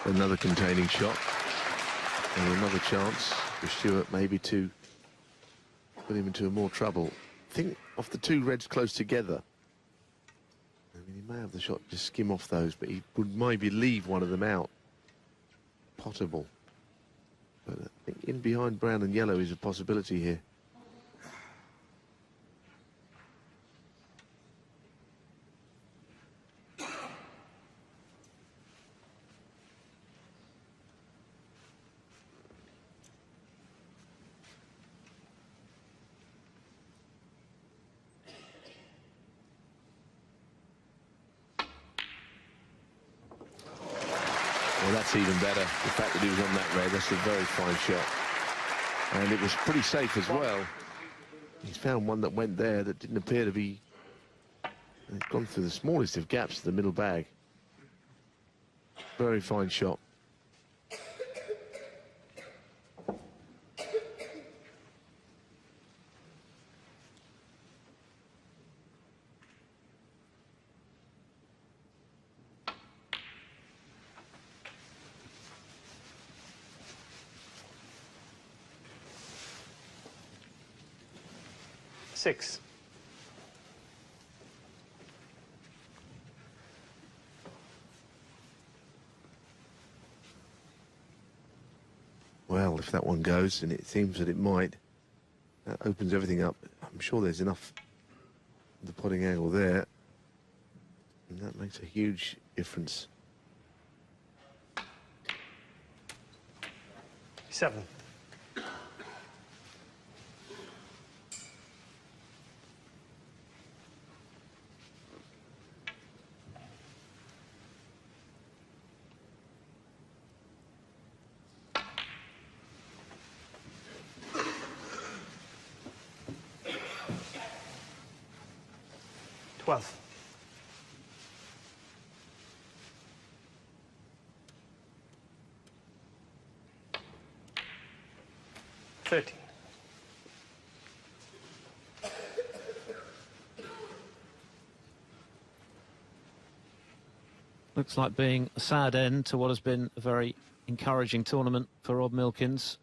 Another containing shot. And another chance for Stuart maybe to put him into more trouble. I think of the two reds close together, I mean, he may have the shot just skim off those, but he would maybe leave one of them out. Potable. But I think in behind brown and yellow is a possibility here. Well, that's even better. The fact that he was on that red, that's a very fine shot. And it was pretty safe as well. He's found one that went there that didn't appear to be... It's gone through the smallest of gaps to the middle bag. Very fine shot. Six. Well, if that one goes, and it seems that it might, that opens everything up. I'm sure there's enough the putting angle there, and that makes a huge difference. 7. Twelve. 13. Looks like being a sad end to what has been a very encouraging tournament for Rob Milkins.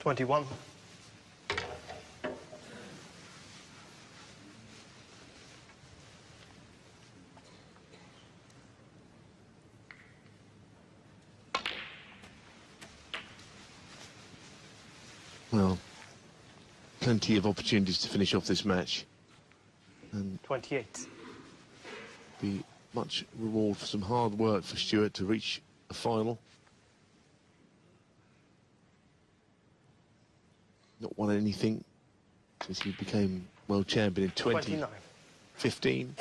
$21. Well, plenty of opportunities to finish off this match. And 28. be much reward for some hard work for Stuart to reach a final. Not won anything since he became world champion in 2015.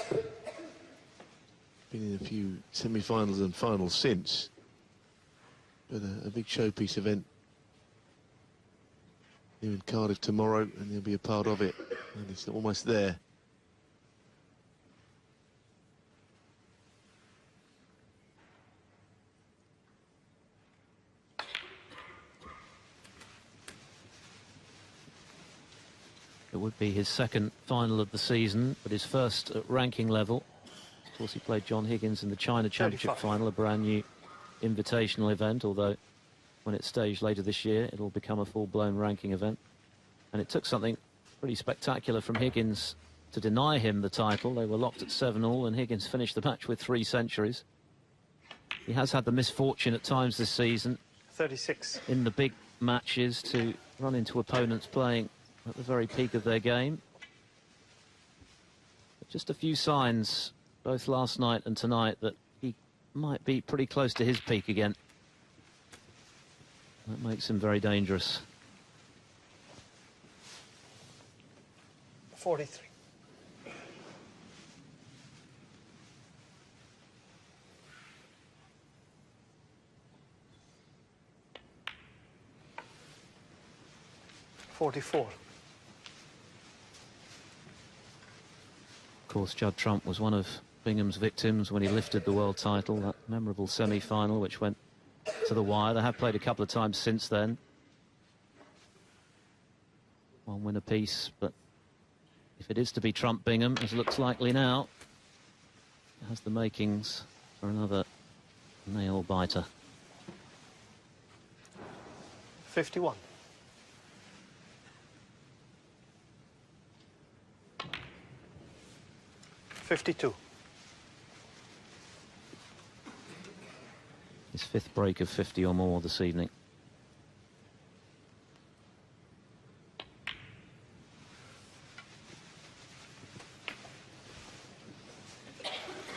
Been in a few semi-finals and finals since. But a big showpiece event here in Cardiff tomorrow, and he'll be a part of it. And he's almost there. It would be his second final of the season, but his first at ranking level. Of course, he played John Higgins in the China Championship 35. final, a brand new invitational event, although when it's staged later this year, it'll become a full-blown ranking event. And it took something pretty spectacular from Higgins to deny him the title. They were locked at 7-all, and Higgins finished the match with 3 centuries. He has had the misfortune at times this season 36. in the big matches to run into opponents playing at the very peak of their game. But just a few signs, both last night and tonight, that he might be pretty close to his peak again. That makes him very dangerous. 43. 44. Of course, Judd Trump was one of Bingham's victims when he lifted the world title, that memorable semi-final which went to the wire. They have played a couple of times since then. One win apiece, but if it is to be Trump Bingham, as looks likely now, it has the makings for another nail-biter. 51. $52. His fifth break of 50 or more this evening.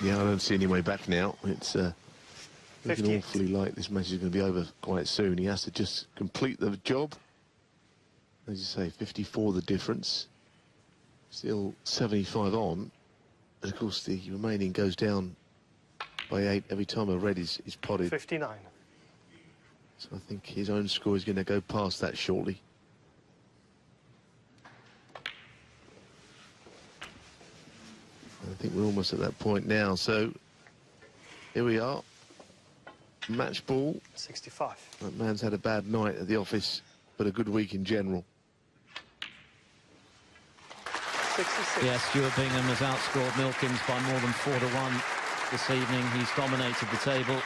Yeah, I don't see any way back now. It's looking 58. awfully like this match is going to be over quite soon. He has to just complete the job. As you say, 54 the difference. Still 75 on. And of course, the remaining goes down by 8 every time a red is potted. 59. So I think his own score is going to go past that shortly. I think we're almost at that point now. So here we are. Match ball. 65. That man's had a bad night at the office, but a good week in general. 66. Yes, Stuart Bingham has outscored Milkins by more than 4-1 this evening. He's dominated the table.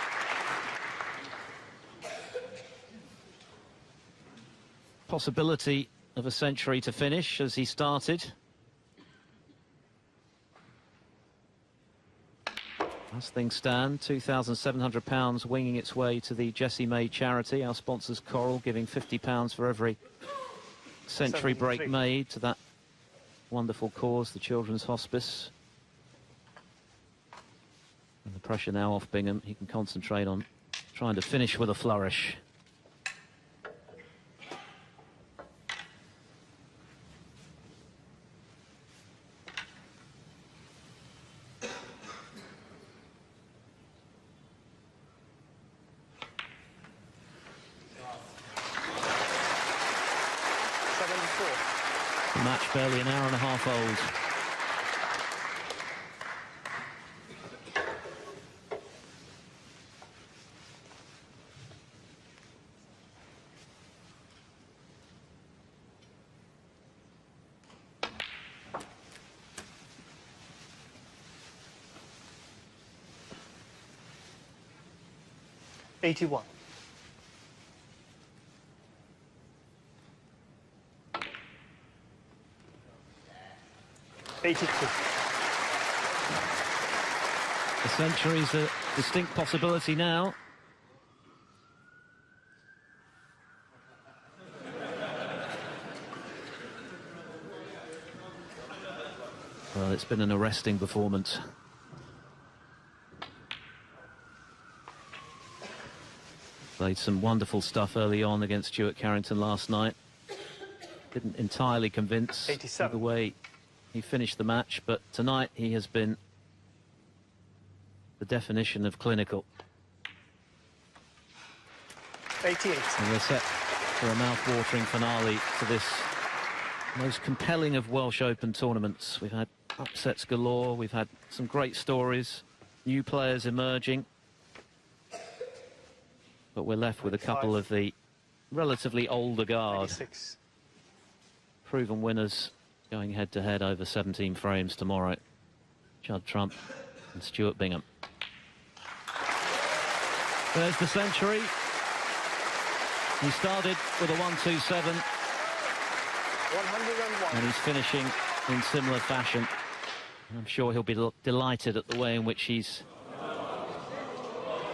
Possibility of a century to finish as he started. As things stand, £2,700 winging its way to the Jessie May charity. Our sponsors, Coral, giving £50 for every century break 73. made to that wonderful cause, the Children's Hospice. And the pressure now off Bingham. He can concentrate on trying to finish with a flourish. The match barely an hour and a half old. $81. $82. The century's a distinct possibility now. Well, it's been an arresting performance. Played some wonderful stuff early on against Stuart Carrington last night. Didn't entirely convince 87. the way he finished the match, but tonight he has been the definition of clinical. 88. And we're set for a mouth-watering finale to this most compelling of Welsh Open tournaments. We've had upsets galore, we've had some great stories, new players emerging, but we're left with a couple of the relatively older guard. 96. Proven winners going head-to-head over 17 frames tomorrow. Judd Trump and Stuart Bingham. There's the century. He started with a 1-2-7. 101. And he's finishing in similar fashion. And I'm sure he'll be delighted at the way in which he's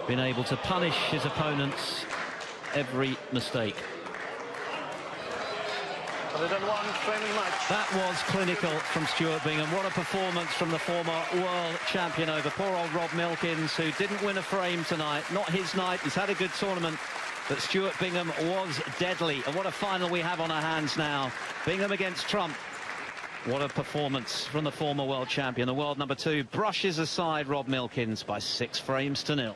been able to punish his opponents every mistake. 101 framing match. That was clinical from Stuart Bingham. What a performance from the former world champion over poor old Rob Milkins, who didn't win a frame tonight. Not his night. He's had a good tournament, but Stuart Bingham was deadly. And what a final we have on our hands now. Bingham against Trump. What a performance from the former world champion. The world number 2 brushes aside Rob Milkins by 6 frames to 0.